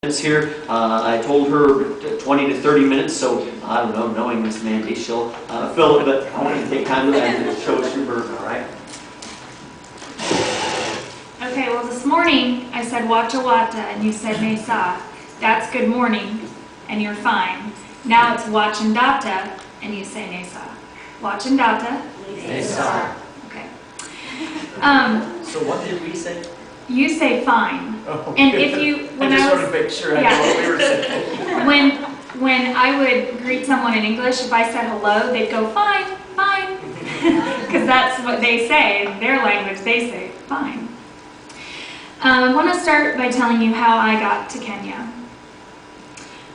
Here. I told her 20 to 30 minutes, so I don't know, knowing Miss Mandy, she'll fill it, but I want you to take time to show us your burden, all right? Okay, well this morning I said Wata Wata and you said Mesa. That's good morning and you're fine. Now it's Wachandata and you say Mesa. Wachandata. Mesa. Okay. So what did we say? You say fine. Oh, And if you, I just wanted to make sure I know what we were saying. when I would greet someone in English, if I said hello, they'd go fine, fine. Because that's what they say. In their language, they say fine. I want to start by telling you how I got to Kenya.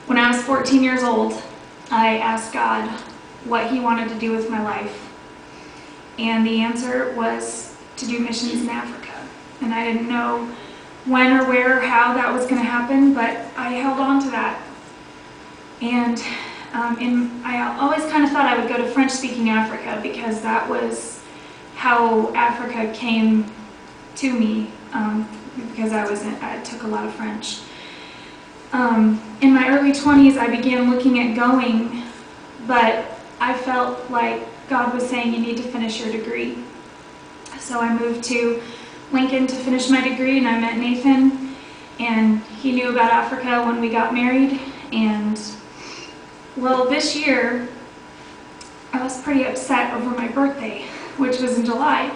When I was 14 years old, I asked God what He wanted to do with my life. And the answer was to do missions in Africa. And I didn't know when or where or how that was going to happen, but I held on to that. And I always kind of thought I would go to French-speaking Africa because that was how Africa came to me, because I took a lot of French. In my early 20s, I began looking at going, but I felt like God was saying, you need to finish your degree. So I moved to Lincoln to finish my degree, and I met Nathan, and he knew about Africa when we got married. And well, this year I was pretty upset over my birthday, which was in July,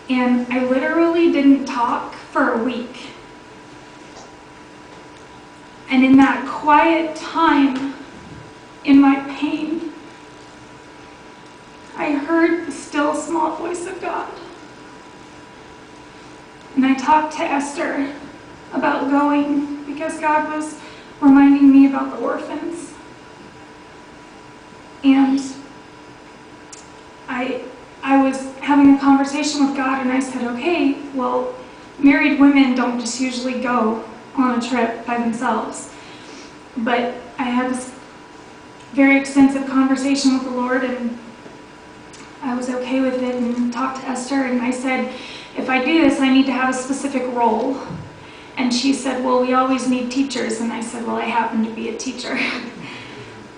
and I literally didn't talk for a week. And in that quiet time, in my pain, I heard the still small voice of God. And I talked to Esther about going because God was reminding me about the orphans. And I was having a conversation with God, and I said, okay, well, married women don't just usually go on a trip by themselves. But I had this very extensive conversation with the Lord, and I was okay with it, and talked to Esther, and I said, if I do this, I need to have a specific role. And she said, well, we always need teachers. And I said, well, I happen to be a teacher.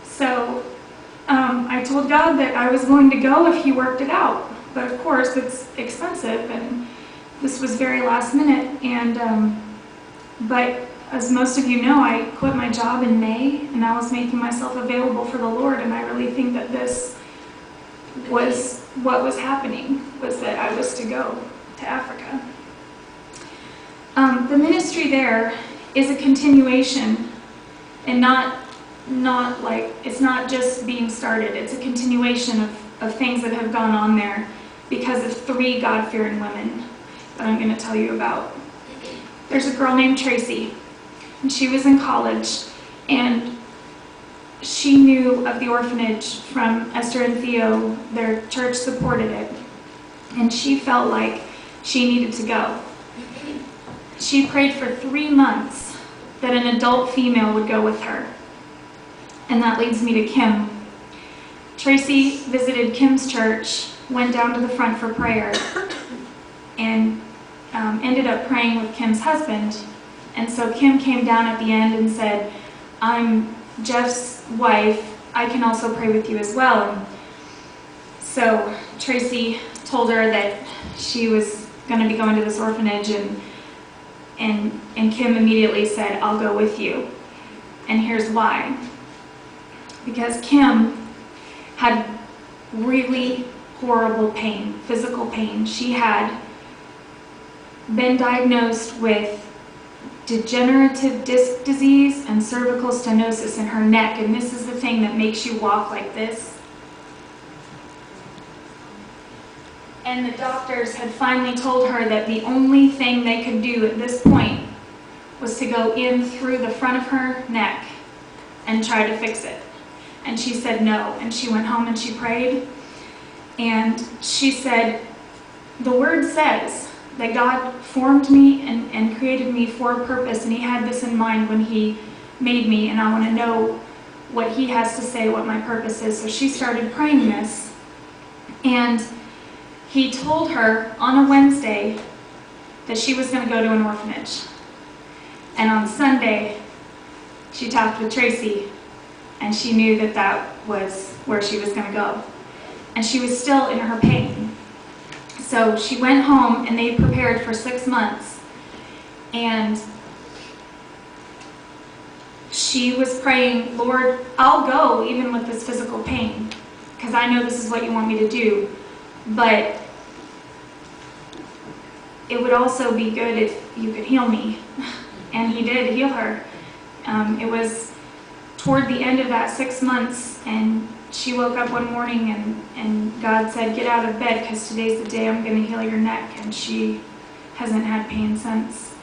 So I told God that I was going to go if He worked it out. But of course, it's expensive, and this was very last minute. And but as most of you know, I quit my job in May, and I was making myself available for the Lord. And I really think that this was what was happening, was that I was to go to Africa. The ministry there is a continuation, and not like, it's not just being started, it's a continuation of things that have gone on there because of 3 God-fearing women that I'm going to tell you about. There's a girl named Tracy, and she was in college, and she knew of the orphanage from Esther and Theo. Their church supported it, and she felt like she needed to go. She prayed for 3 months that an adult female would go with her. And that leads me to Kim. Tracy visited Kim's church, went down to the front for prayer, and ended up praying with Kim's husband. And so Kim came down at the end and said, I'm Jeff's wife, I can also pray with you as well. And so Tracy told her that she was going to be going to this orphanage, and Kim immediately said, I'll go with you. And here's why. Because Kim had really horrible pain, physical pain. She had been diagnosed with degenerative disc disease and cervical stenosis in her neck, and this is the thing that makes you walk like this. And the doctors had finally told her that the only thing they could do at this point was to go in through the front of her neck and try to fix it. And she said no, and she went home and she prayed, and she said, the Word says that God formed me and created me for a purpose, and He had this in mind when He made me, and I want to know what He has to say, what my purpose is. So she started praying this, and He told her on a Wednesday that she was going to go to an orphanage. And on Sunday, she talked with Tracy, and she knew that that was where she was going to go. And she was still in her pain. So she went home, and they prepared for 6 months. And she was praying, Lord, I'll go even with this physical pain, because I know this is what you want me to do. But it would also be good if you could heal me. And he did heal her. It was toward the end of that 6 months, and she woke up one morning and God said, get out of bed, because today's the day I'm going to heal your neck. And she hasn't had pain since.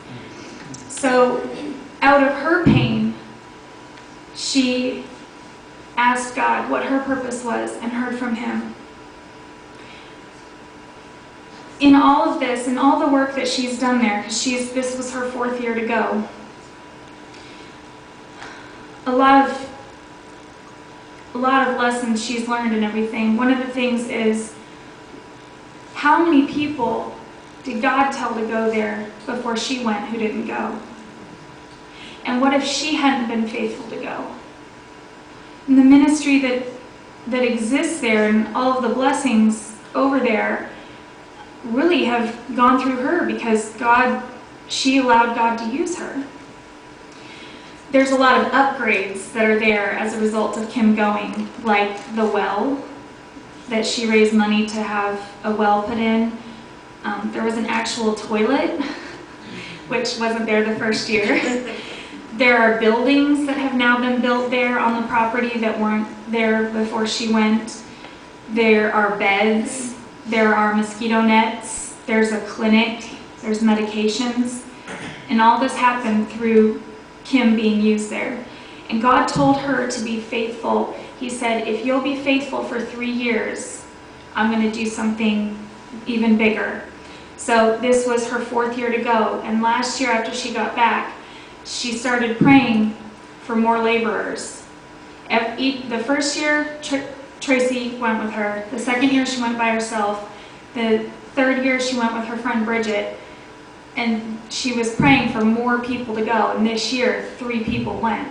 So out of her pain, she asked God what her purpose was and heard from him. In all of this and all the work that she's done there, because this was her 4th year to go, a lot of lessons she's learned and everything. One of the things is, how many people did God tell to go there before she went who didn't go? And what if she hadn't been faithful to go? And the ministry that exists there and all of the blessings over there really have gone through her, because she allowed God to use her. There's a lot of upgrades that are there as a result of Kim going, like the well, that she raised money to have a well put in. There was an actual toilet, which wasn't there the first year. There are buildings that have now been built there on the property that weren't there before she went. There are beds. There are mosquito nets. There's a clinic. There's medications. And all this happened through Kim being used there. And God told her to be faithful. He said, if you'll be faithful for 3 years, I'm going to do something even bigger. So this was her 4th year to go. And last year, after she got back, she started praying for more laborers. The first year, Tracy went with her. The second year, she went by herself. The third year, she went with her friend Bridget. And she was praying for more people to go. And this year, 3 people went.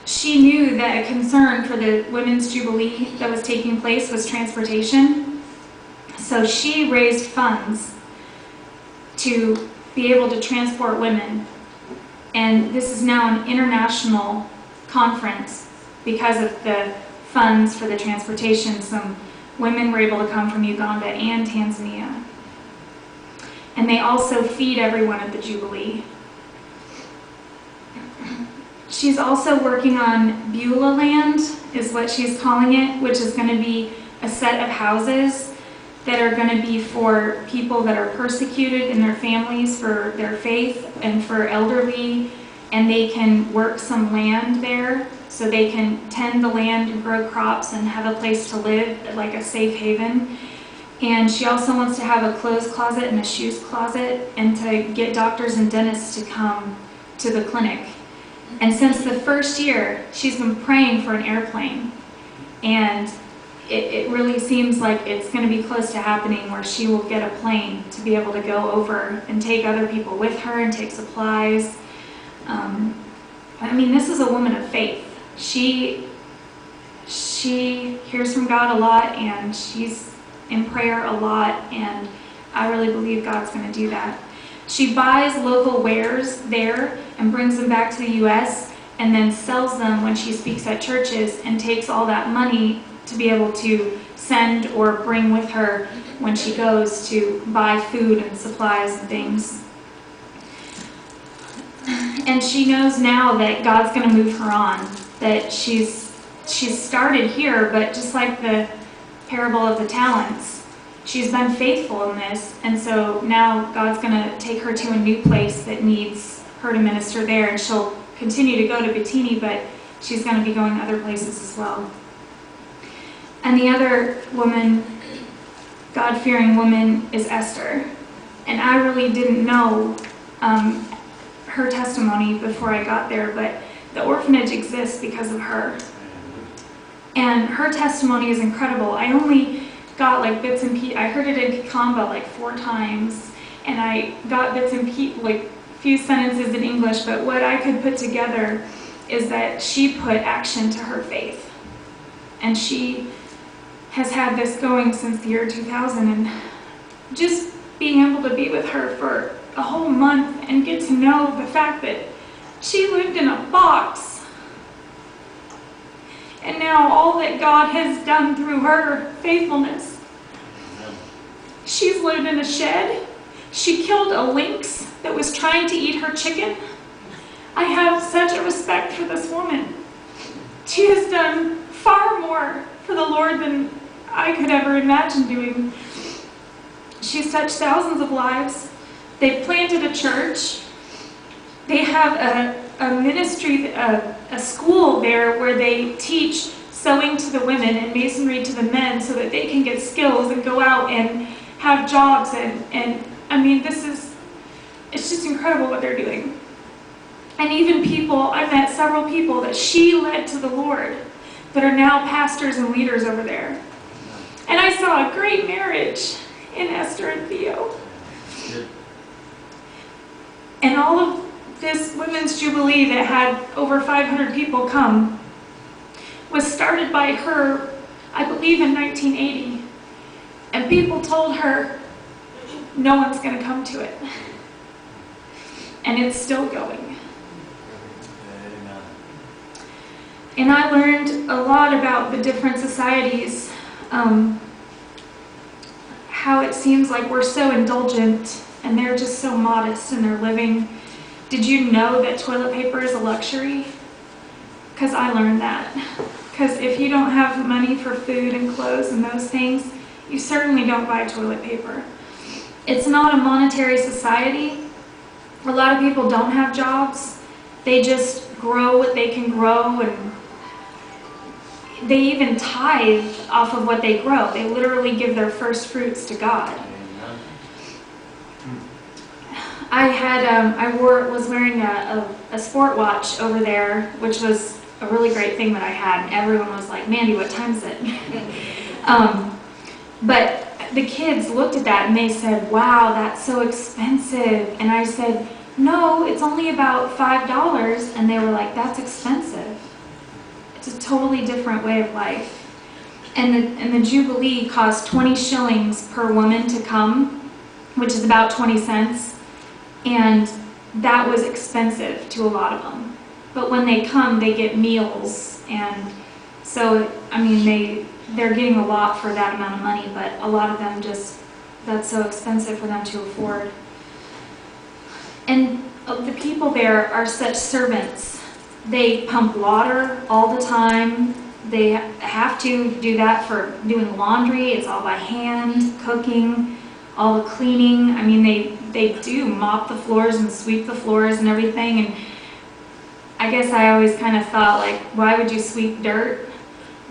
She knew that a concern for the Women's Jubilee that was taking place was transportation. So she raised funds to be able to transport women. And this is now an international conference because of the funds for the transportation. Some women were able to come from Uganda and Tanzania. And they also feed everyone at the Jubilee. She's also working on Beulah Land, is what she's calling it, which is going to be a set of houses that are going to be for people that are persecuted in their families for their faith and for elderly, and they can work some land there so they can tend the land and grow crops and have a place to live, like a safe haven. And she also wants to have a clothes closet and a shoes closet, and to get doctors and dentists to come to the clinic. And since the first year, she's been praying for an airplane. And it really seems like it's going to be close to happening, where she will get a plane to be able to go over and take other people with her and take supplies. I mean, this is a woman of faith. She hears from God a lot, and she's in prayer a lot, and I really believe God's going to do that. She buys local wares there and brings them back to the U.S. and then sells them when she speaks at churches, and takes all that money to be able to send or bring with her when she goes to buy food and supplies and things. And she knows now that God's going to move her on, that she's started here, but just like the parable of the talents, she's been faithful in this, and so now God's going to take her to a new place that needs her to minister there, and she'll continue to go to Bettini, but she's going to be going other places as well. And the other woman, God-fearing woman, is Esther. And I really didn't know her testimony before I got there, but the orphanage exists because of her. And her testimony is incredible. I only got like bits and pieces. I heard it in Kikamba like 4 times, and I got bits and pieces, like few sentences in English, but what I could put together is that she put action to her faith. And she has had this going since the year 2000, and just being able to be with her for a whole month and get to know the fact that she lived in a box. And now all that God has done through her faithfulness. She's lived in a shed. She killed a lynx that was trying to eat her chicken. I have such a respect for this woman. She has done far more for the Lord than I could ever imagine doing. She's touched thousands of lives. They've planted a church. They have a ministry, a school there where they teach sewing to the women and masonry to the men so that they can get skills and go out and have jobs. And I mean, it's just incredible what they're doing. And even people, I met several people that she led to the Lord that are now pastors and leaders over there. And I saw a great marriage in Esther and Theo. And all of this Women's Jubilee that had over 500 people come was started by her, I believe, in 1980. And people told her, no one's going to come to it. And it's still going. And I learned a lot about the different societies, how it seems like we're so indulgent and they're just so modest in their living. Did you know that toilet paper is a luxury? Because I learned that. Because if you don't have money for food and clothes and those things, you certainly don't buy toilet paper. It's not a monetary society. A lot of people don't have jobs. They just grow what they can grow, and they even tithe off of what they grow. They literally give their first fruits to God. I was wearing a sport watch over there, which was a really great thing that I had, and everyone was like, Mandy, what time is it? But the kids looked at that and they said, wow, that's so expensive. And I said, no, it's only about $5. And they were like, that's expensive. It's a totally different way of life. And the Jubilee cost 20 shillings per woman to come, which is about 20 cents. And that was expensive to a lot of them. But when they come, they get meals. And so, I mean, they're getting a lot for that amount of money, but a lot of them just, that's so expensive for them to afford. And the people there are such servants. They pump water all the time. They have to do that for doing laundry. It's all by hand, cooking, all the cleaning. I mean, they do mop the floors and sweep the floors and everything. And I guess I always kind of thought, like, why would you sweep dirt?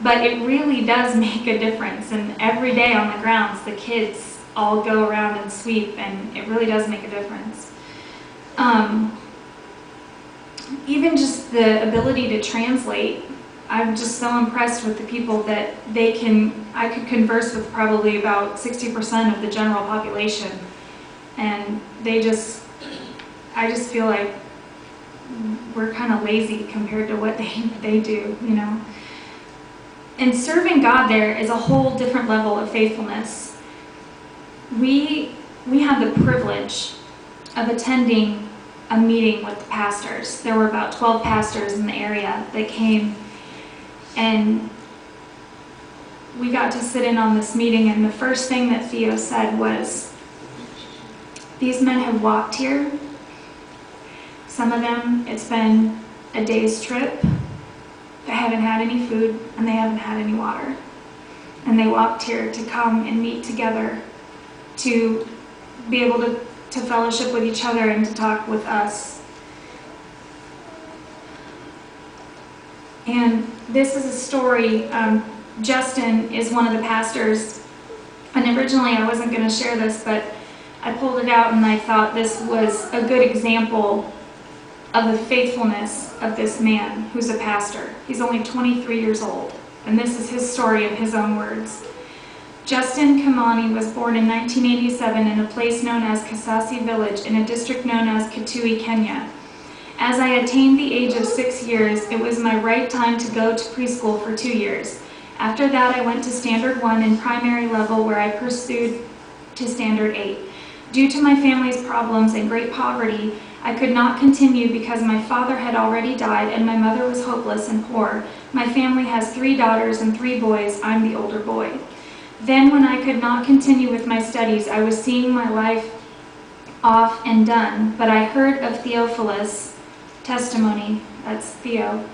But it really does make a difference. And every day on the grounds, the kids all go around and sweep, and it really does make a difference. Even just the ability to translate, I'm just so impressed with the people that I could converse with probably about 60% of the general population. And I just feel like we're kind of lazy compared to what they do, you know. And serving God there is a whole different level of faithfulness. We had the privilege of attending a meeting with the pastors. There were about 12 pastors in the area that came, and we got to sit in on this meeting, and the first thing that Theo said was, these men have walked here. Some of them, it's been a day's trip. They haven't had any food, and they haven't had any water. And they walked here to come and meet together, to be able to fellowship with each other and to talk with us. And this is a story. Justin is one of the pastors, and originally I wasn't going to share this, but I pulled it out and I thought this was a good example of the faithfulness of this man who's a pastor. He's only 23 years old, and this is his story in his own words. Justin Kamani was born in 1987 in a place known as Kasasi Village in a district known as Kitui, Kenya. As I attained the age of 6 years, it was my right time to go to preschool for 2 years. After that, I went to Standard 1 in primary level, where I pursued to Standard 8. Due to my family's problems and great poverty, I could not continue because my father had already died and my mother was hopeless and poor. My family has 3 daughters and 3 boys. I'm the older boy. Then, when I could not continue with my studies, I was seeing my life off and done, but I heard of Theophilus' testimony, that's Theo,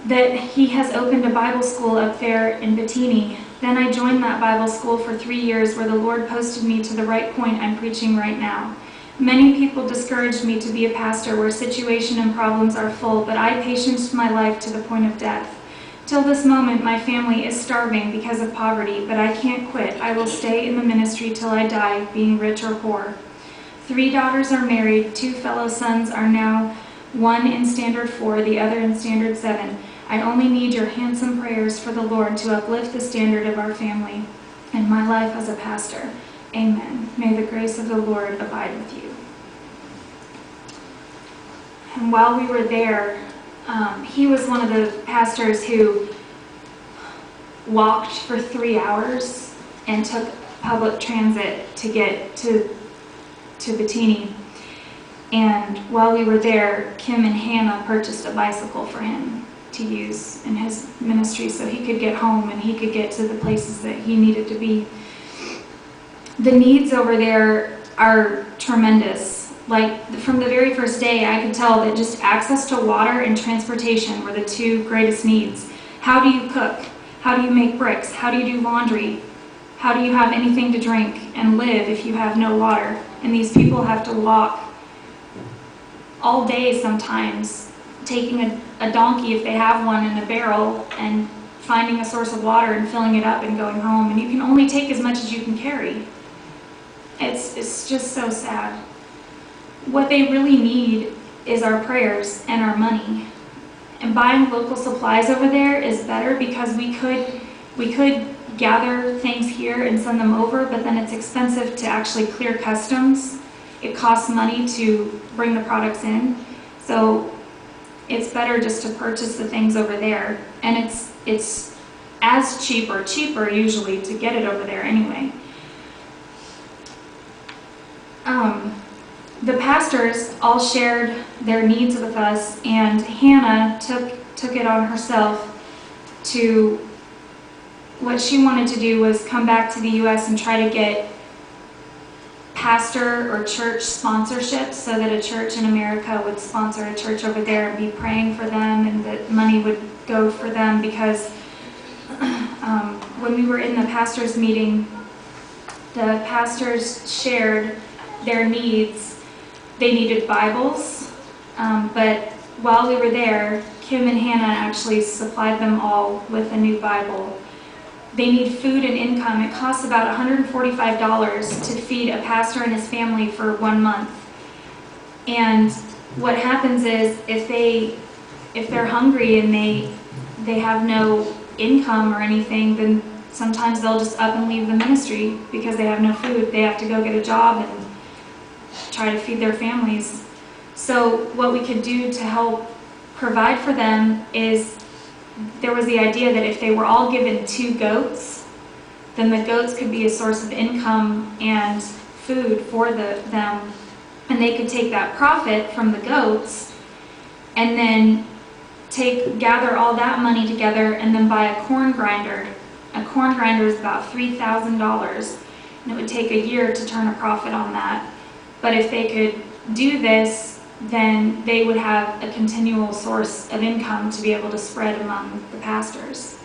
that he has opened a Bible school up there in Bettini. Then I joined that Bible school for 3 years, where the Lord posted me to the right point I'm preaching right now. Many people discouraged me to be a pastor where situation and problems are full, but I patienced my life to the point of death. Till this moment, my family is starving because of poverty, but I can't quit. I will stay in the ministry till I die, being rich or poor. 3 daughters are married, 2 fellow sons are now, one in Standard 4, the other in Standard 7. I only need your handsome prayers for the Lord to uplift the standard of our family and my life as a pastor. Amen. May the grace of the Lord abide with you. And while we were there, he was one of the pastors who walked for 3 hours and took public transit to get to Bettini. And while we were there, Kim and Hannah purchased a bicycle for him to use in his ministry so he could get home and he could get to the places that he needed to be. The needs over there are tremendous. Like, from the very first day, I could tell that just access to water and transportation were the 2 greatest needs. How do you cook? How do you make bricks? How do you do laundry? How do you have anything to drink and live if you have no water? And these people have to walk all day sometimes, taking a donkey if they have one in a barrel and finding a source of water and filling it up and going home. And you can only take as much as you can carry. It's just so sad. What they really need is our prayers and our money. And buying local supplies over there is better because we could gather things here and send them over, but then it's expensive to actually clear customs. It costs money to bring the products in. So it's better just to purchase the things over there. And it's as cheap or cheaper usually to get it over there anyway. The pastors all shared their needs with us, and Hannah took it on herself to, what she wanted to do was come back to the U.S. and try to get pastor or church sponsorships so that a church in America would sponsor a church over there and be praying for them, and that money would go for them, because when we were in the pastors' meeting, the pastors shared their needs. They needed Bibles, but while we were there, Kim and Hannah actually supplied them all with a new Bible. They need food and income. It costs about $145 to feed a pastor and his family for 1 month. And what happens is, if they're hungry and they have no income or anything, then sometimes they'll just up and leave the ministry because they have no food. They have to go get a job and try to feed their families. So what we could do to help provide for them is, there was the idea that if they were all given 2 goats, then the goats could be a source of income and food for them, and they could take that profit from the goats and then gather all that money together and then buy a corn grinder. A corn grinder is about $3,000, and it would take a year to turn a profit on that. But if they could do this, then they would have a continual source of income to be able to spread among the pastors.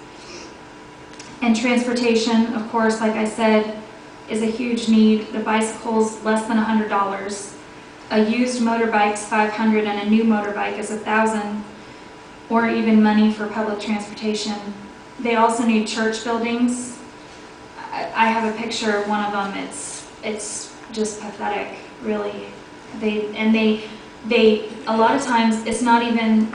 And transportation, of course, like I said, is a huge need. The bicycle's less than $100. A used motorbike's $500, and a new motorbike is $1,000, or even money for public transportation. They also need church buildings. I have a picture of one of them. It's just pathetic, really. They a lot of times it's not even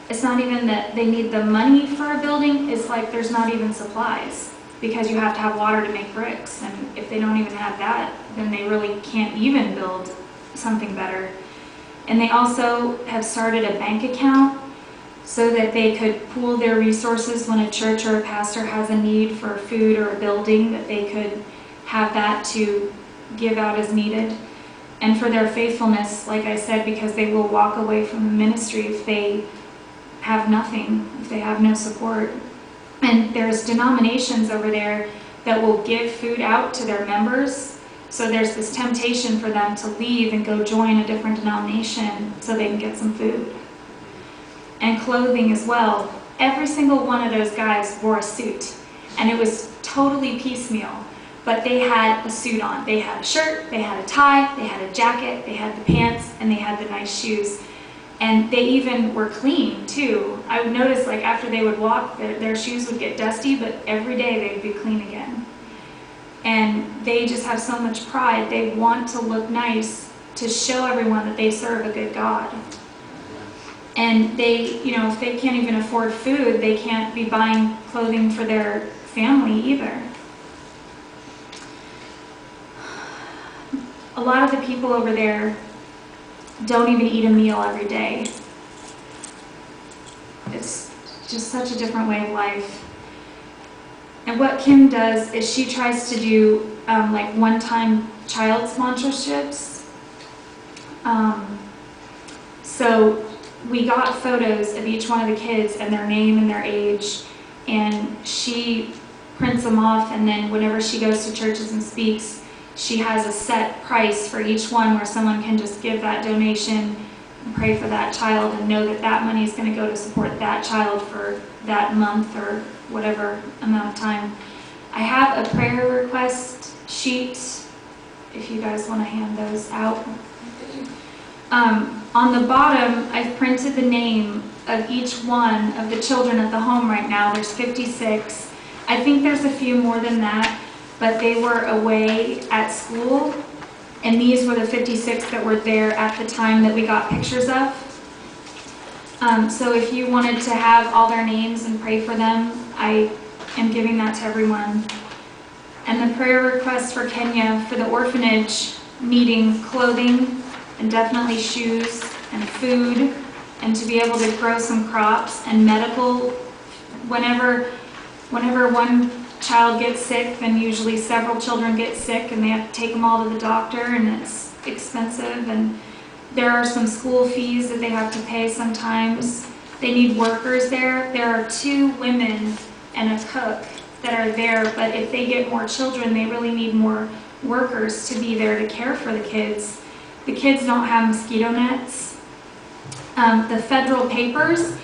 that they need the money for a building. It's like there's not even supplies. because you have to have water to make bricks. And if they don't even have that, then they really can't even build something better. And they also have started a bank account so that they could pool their resources when a church or a pastor has a need for food or a building, that they could have that to give out as needed. And for their faithfulness, like I said, because they will walk away from the ministry if they have nothing, if they have no support. And there's denominations over there that will give food out to their members. So there's this temptation for them to leave and go join a different denomination so they can get some food. And clothing as well. Every single one of those guys wore a suit, and it was totally piecemeal. But they had a suit on. They had a shirt, they had a tie, they had a jacket, they had the pants, and they had the nice shoes. And they even were clean too. I would notice, like, after they would walk, their shoes would get dusty, but every day they would be clean again. And they just have so much pride. They want to look nice to show everyone that they serve a good God. And they, you know, if they can't even afford food, they can't be buying clothing for their family either. A lot of the people over there don't even eat a meal every day. It's just such a different way of life. And what Kim does is she tries to do like one-time child sponsorships. So we got photos of each one of the kids and their name and their age, and she prints them off, and then whenever she goes to churches and speaks, she has a set price for each one where someone can just give that donation and pray for that child and know that that money is going to go to support that child for that month or whatever amount of time. I have a prayer request sheet if you guys want to hand those out. On the bottom, I've printed the name of each one of the children at the home right now. There's 56. I think there's a few more than that, but they were away at school, and these were the 56 that were there at the time that we got pictures of. So if you wanted to have all their names and pray for them, I am giving that to everyone. And the prayer request for Kenya for the orphanage needing clothing and definitely shoes and food, and to be able to grow some crops and medical. Whenever one child gets sick, then usually several children get sick and they have to take them all to the doctor, and it's expensive, and there are some school fees that they have to pay sometimes. They need workers there. There are 2 women and a cook that are there, but if they get more children, they really need more workers to be there to care for the kids. The kids don't have mosquito nets. The federal papers,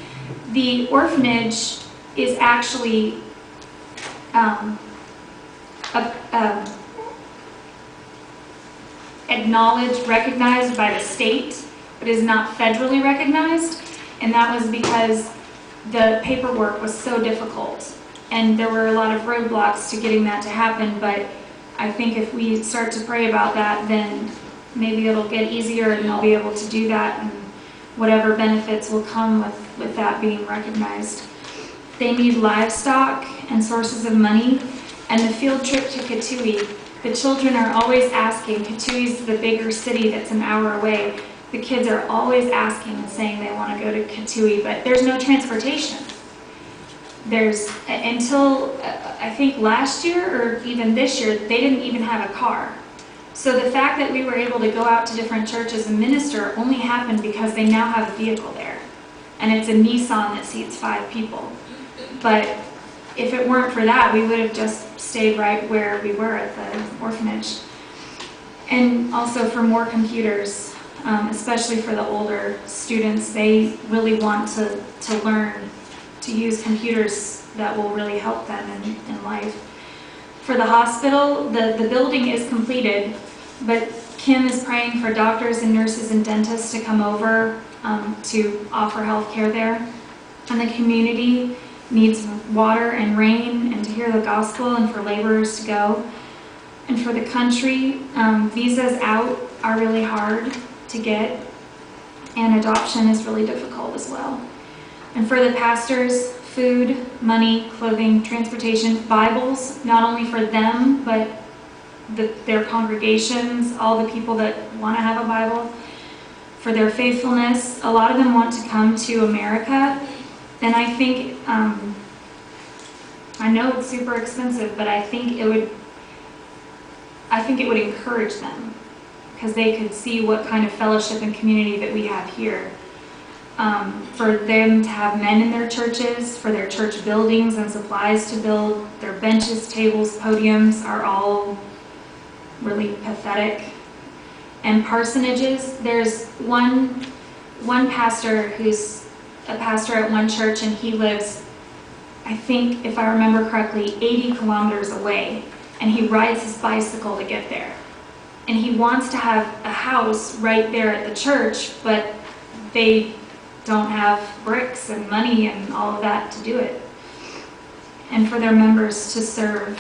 the orphanage is actually acknowledged, recognized by the state, but is not federally recognized, and that was because the paperwork was so difficult, and there were a lot of roadblocks to getting that to happen. But I think if we start to pray about that, then maybe it'll get easier and they'll be able to do that, and whatever benefits will come with that being recognized. They need livestock and sources of money, and the field trip to Kitui. The children are always asking. Kitui's the bigger city that's an hour away. The kids are always asking and saying they want to go to Kitui, but there's no transportation. Until I think last year or even this year, they didn't even have a car. So the fact that we were able to go out to different churches and minister only happened because they now have a vehicle there. And it's a Nissan that seats 5 people. But if it weren't for that, we would have just stayed right where we were at the orphanage. And also for more computers, especially for the older students. They really want to learn to use computers that will really help them in life. For the hospital, the building is completed, but Kim is praying for doctors and nurses and dentists to come over to offer health care there. And the community needs water and rain and to hear the gospel, and for laborers to go. And for the country, visas out are really hard to get, and adoption is really difficult as well. And for the pastors, food, money, clothing, transportation, Bibles, not only for them, but their congregations, all the people that want to have a Bible, for their faithfulness. A lot of them want to come to America, and I think, I know it's super expensive, but I think it would encourage them, because they could see what kind of fellowship and community that we have here. For them to have men in their churches, for their church buildings and supplies to build, their benches, tables, podiums are all really pathetic. And parsonages, there's one pastor who's a pastor at one church, and he lives, I think, if I remember correctly, 80 kilometers away, and he rides his bicycle to get there. And he wants to have a house right there at the church, but they don't have bricks and money and all of that to do it. And for their members to serve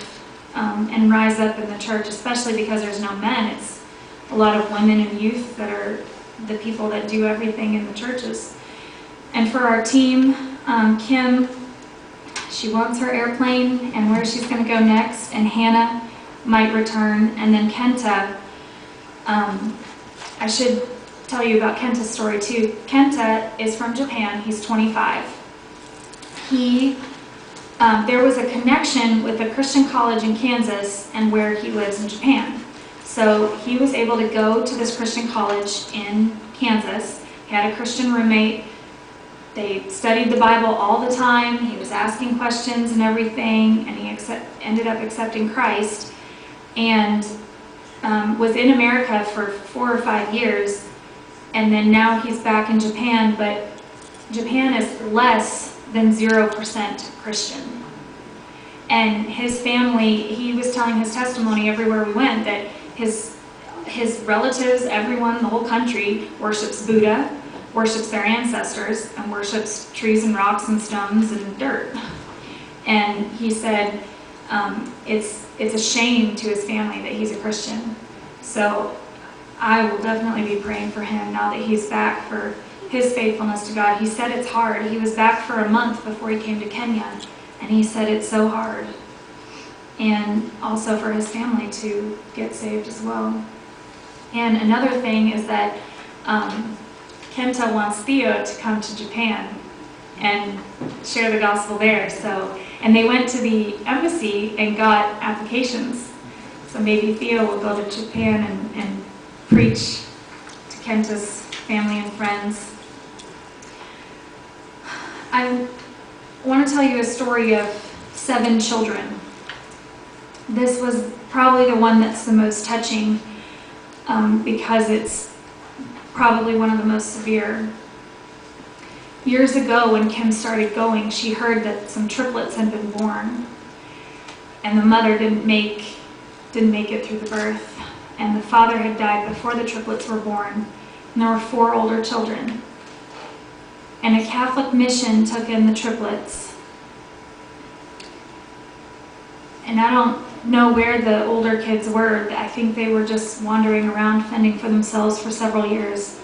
and rise up in the church, especially because there's no men, it's a lot of women and youth that are the people that do everything in the churches. And for our team, Kim, she wants her airplane and where she's going to go next, and Hannah might return, and then Kenta. I should tell you about Kenta's story too. Kenta is from Japan. He's 25. There was a connection with a Christian college in Kansas and where he lives in Japan. So he was able to go to this Christian college in Kansas. He had a Christian roommate. They studied the Bible all the time. He was asking questions and everything, and he ended up accepting Christ, and was in America for 4 or 5 years, and then now he's back in Japan, but Japan is less than 0% Christian. And his family, he was telling his testimony everywhere we went that his relatives, everyone, the whole country worships Buddha, worships their ancestors, and worships trees and rocks and stones and dirt. And he said it's a shame to his family that he's a Christian. So I will definitely be praying for him now that he's back, for his faithfulness to God. He said it's hard. He was back for a month before he came to Kenya, and he said it's so hard. And also for his family to get saved as well. And another thing is that Kenta wants Theo to come to Japan and share the gospel there. And they went to the embassy and got applications. So maybe Theo will go to Japan and preach to Kenta's family and friends. I want to tell you a story of 7 children. This was probably the one that's the most touching, because it's probably one of the most severe. Years ago, when Kim started going, she heard that some triplets had been born, and the mother didn't make it through the birth, and the father had died before the triplets were born, and there were 4 older children. And a Catholic mission took in the triplets. And I don't know where the older kids were. I think they were just wandering around fending for themselves for several years.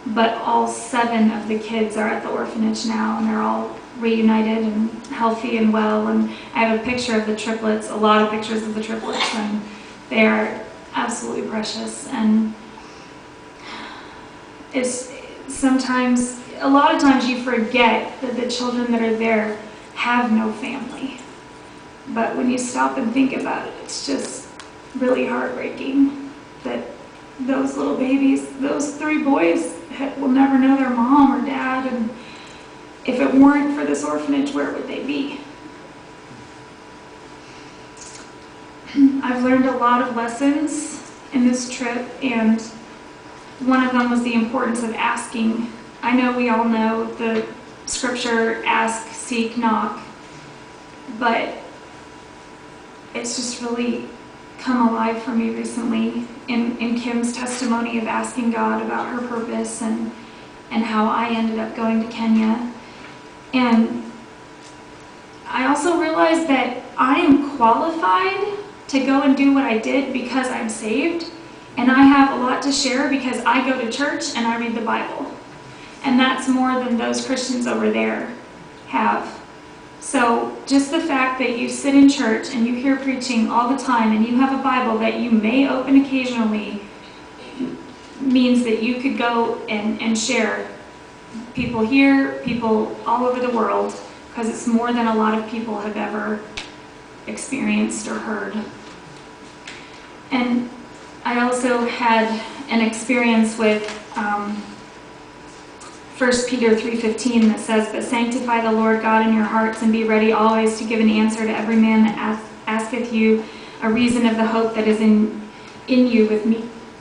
But all 7 of the kids are at the orphanage now, and they're all reunited and healthy and well. And I have a picture of the triplets, a lot of pictures of the triplets, and they are absolutely precious. And it's sometimes, a lot of times you forget that the children that are there have no family. But when you stop and think about it, it's just really heartbreaking that those little babies, those 3 boys, will never know their mom or dad, and if it weren't for this orphanage, where would they be? I've learned a lot of lessons in this trip, and one of them was the importance of asking. I know we all know the scripture, ask, seek, knock, but it's just really come alive for me recently in Kim's testimony of asking God about her purpose and how I ended up going to Kenya. And I also realized that I am qualified to go and do what I did because I'm saved, and I have a lot to share because I go to church and I read the Bible. And that's more than those Christians over there have. So just the fact that you sit in church and you hear preaching all the time and you have a Bible that you may open occasionally means that you could go and share. People here, people all over the world, because it's more than a lot of people have ever experienced or heard. And I also had an experience with 1 Peter 3:15 that says, "But sanctify the Lord God in your hearts, and be ready always to give an answer to every man that asketh you a reason of the hope that is in you with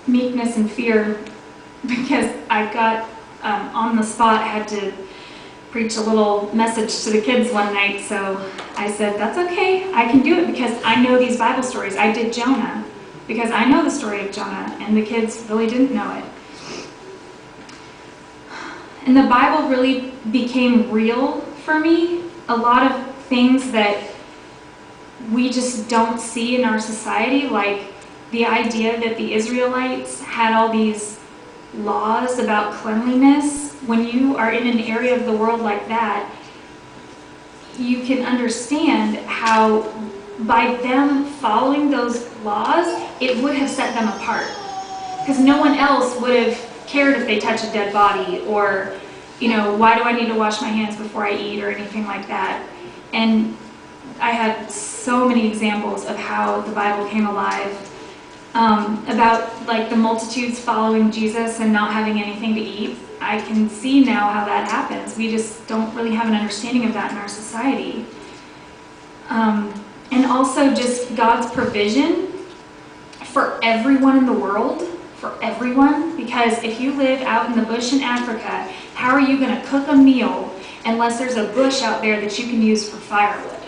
meekness and fear." Because I got on the spot, had to preach a little message to the kids one night, so I said, that's okay, I can do it because I know these Bible stories. I did Jonah because I know the story of Jonah, and the kids really didn't know it. And the Bible really became real for me. A lot of things that we just don't see in our society, like the idea that the Israelites had all these laws about cleanliness. When you are in an area of the world like that, you can understand how by them following those laws, it would have set them apart. Because no one else would have cared if they touch a dead body, or, why do I need to wash my hands before I eat, or anything like that. And I had so many examples of how the Bible came alive, about like the multitudes following Jesus and not having anything to eat. I can see now how that happens. We just don't really have an understanding of that in our society. And also just God's provision for everyone in the world, for everyone. Because if you live out in the bush in Africa, how are you going to cook a meal unless there's a bush out there that you can use for firewood?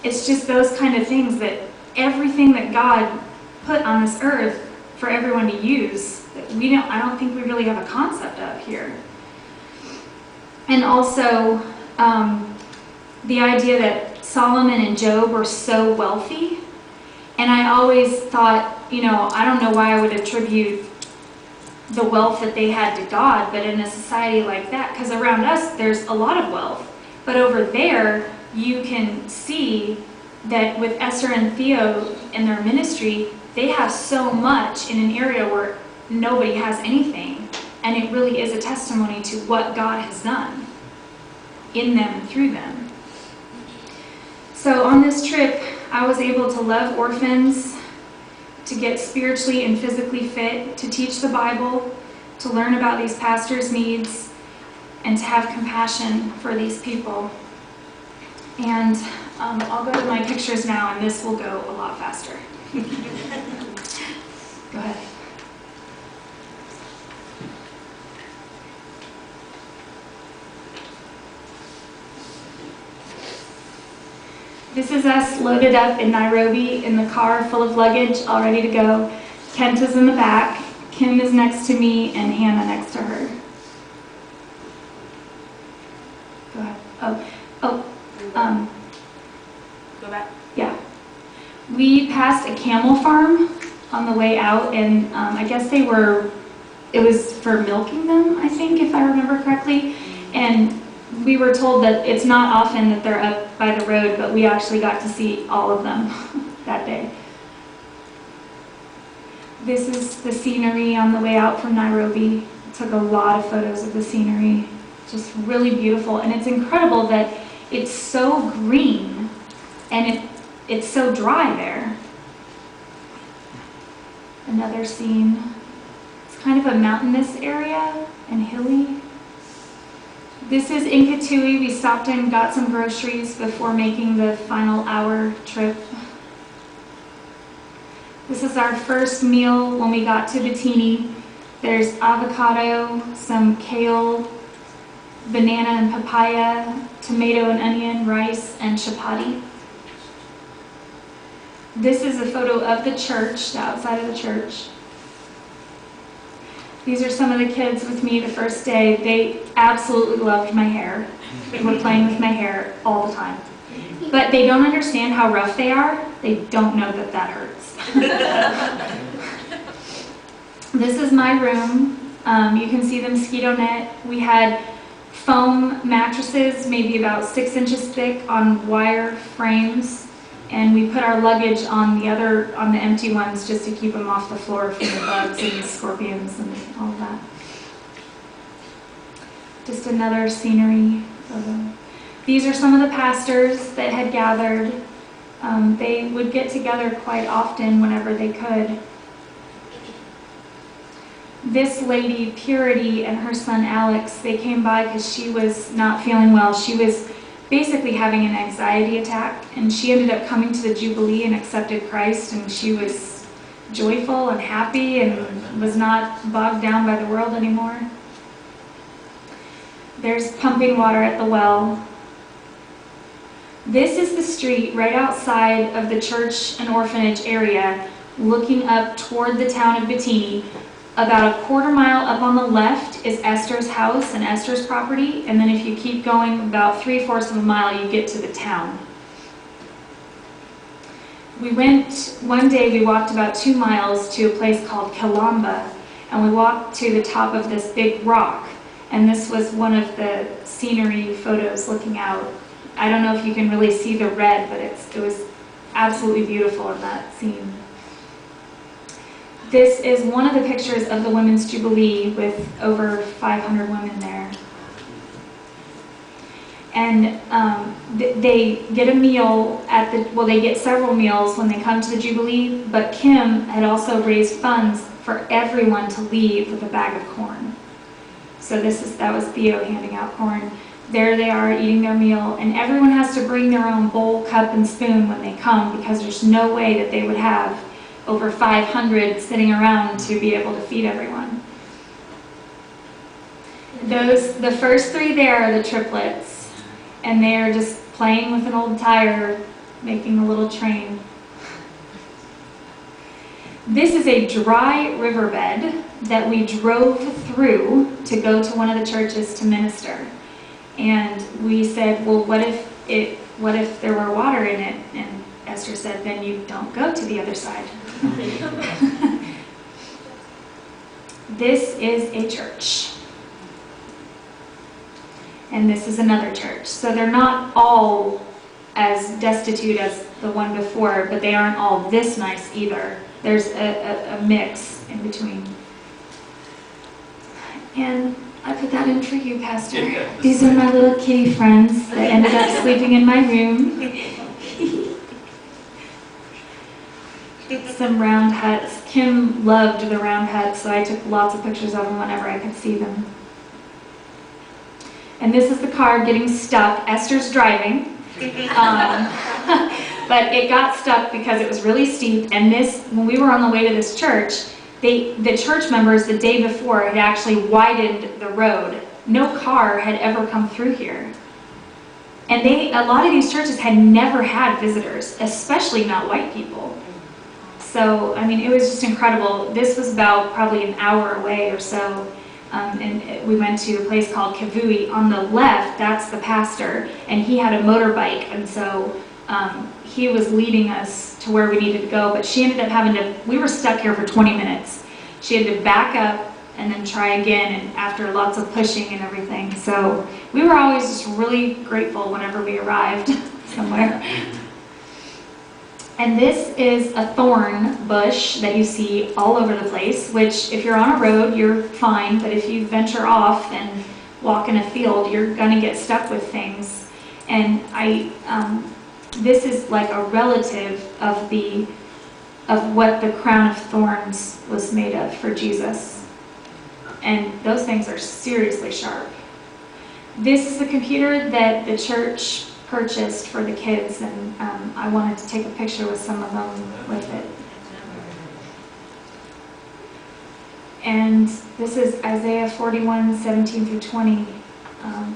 It's just those kind of things, that everything that God put on this earth for everyone to use, that I don't think we really have a concept of here. And also the idea that Solomon and Job were so wealthy. And I always thought, I don't know why I would attribute the wealth that they had to God, but in a society like that, because around us there's a lot of wealth, but over there you can see that with Esther and Theo in their ministry, they have so much in an area where nobody has anything, and it really is a testimony to what God has done in them and through them. So on this trip, I was able to love orphans, to get spiritually and physically fit, to teach the Bible, to learn about these pastors' needs, and to have compassion for these people. And I'll go to my pictures now, and this will go a lot faster. Go ahead. This is us loaded up in Nairobi in the car full of luggage, all ready to go. Kent is in the back, Kim is next to me, and Hannah next to her. Go ahead. Go back. Yeah. We passed a camel farm on the way out, and I guess it was for milking them, I think, if I remember correctly. And we were told that it's not often that they're up by the road, but we actually got to see all of them that day. This is the scenery on the way out from Nairobi. Took a lot of photos of the scenery. Just really beautiful, and it's incredible that it's so green and it's so dry there. Another scene. It's kind of a mountainous area and hilly. This is in Kitui. We stopped and got some groceries before making the final hour trip. This is our first meal when we got to Batini. There's avocado, some kale, banana and papaya, tomato and onion, rice, and chapati. This is a photo of the church, the outside of the church. These are some of the kids with me the first day. They absolutely loved my hair. They were playing with my hair all the time. But they don't understand how rough they are. They don't know that that hurts. This is my room. You can see the mosquito net. We had foam mattresses, maybe about 6 inches thick, on wire frames, and we put our luggage on the empty ones just to keep them off the floor from the bugs and the scorpions and all of that. Just another scenery photo. These are some of the pastors that had gathered. They would get together quite often whenever they could. This lady, Purity, and her son Alex, they came by because she was not feeling well. She was basically having an anxiety attack, and she ended up coming to the Jubilee and accepted Christ, and she was joyful and happy and was not bogged down by the world anymore. There's pumping water at the well. This is the street right outside of the church and orphanage area, looking up toward the town of Bettini. About a quarter mile up on the left is Esther's house and Esther's property, and then if you keep going about 3/4 of a mile, you get to the town. One day we walked about 2 miles to a place called Kalamba, and we walked to the top of this big rock, and this was one of the scenery photos looking out. I don't know if you can really see the red, but it was absolutely beautiful in that scene. This is one of the pictures of the Women's Jubilee with over 500 women there. And they get a meal they get several meals when they come to the Jubilee, but Kim had also raised funds for everyone to leave with a bag of corn. So that was Theo handing out corn. There they are eating their meal, and everyone has to bring their own bowl, cup, and spoon when they come, because there's no way that they would have over 500 sitting around to be able to feed everyone. The first 3 there are the triplets, and they are just playing with an old tire, making a little train. This is a dry riverbed that we drove through to go to one of the churches to minister. And we said, well, what if there were water in it? And Esther said, then you don't go to the other side. This is a church. And this is another church. So they're not all as destitute as the one before, but they aren't all this nice either. There's a mix in between. And I put that in for you, Pastor. Yes. These are my little kitty friends that ended up sleeping in my room. Some round huts. Kim loved the round huts, so I took lots of pictures of them whenever I could see them. And this is the car getting stuck. Esther's driving. But it got stuck because it was really steep, and when we were on the way to this church, the church members the day before had actually widened the road. No car had ever come through here. And a lot of these churches had never had visitors, especially not white people. So, I mean, it was just incredible. This was about probably an hour away or so, and we went to a place called Kavui. On the left, that's the pastor, and he had a motorbike, and so he was leading us to where we needed to go, but she ended up we were stuck here for 20 minutes. She had to back up and then try again, and after lots of pushing and everything. So we were always just really grateful whenever we arrived somewhere. And this is a thorn bush that you see all over the place, which if you're on a road, you're fine, but if you venture off and walk in a field, you're gonna get stuck with things. And this is like a relative of what the crown of thorns was made of for Jesus. And those things are seriously sharp. This is a computer that the church purchased for the kids, and I wanted to take a picture with some of them with it. And this is Isaiah 41:17-20.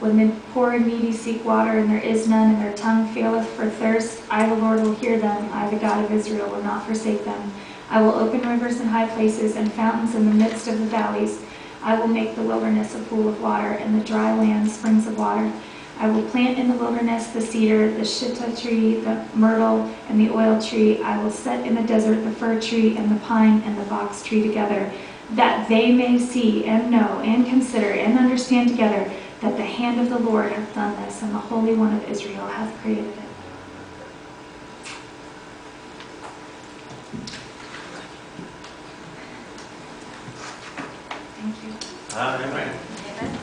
When the poor and needy seek water, and there is none, and their tongue faileth for thirst, I, the Lord, will hear them. I, the God of Israel, will not forsake them. I will open rivers in high places and fountains in the midst of the valleys. I will make the wilderness a pool of water, and the dry land springs of water. I will plant in the wilderness the cedar, the shittah tree, the myrtle, and the oil tree. I will set in the desert the fir tree and the pine and the box tree together, that they may see and know and consider and understand together that the hand of the Lord hath done this, and the Holy One of Israel hath created it. Thank you. Amen. Amen.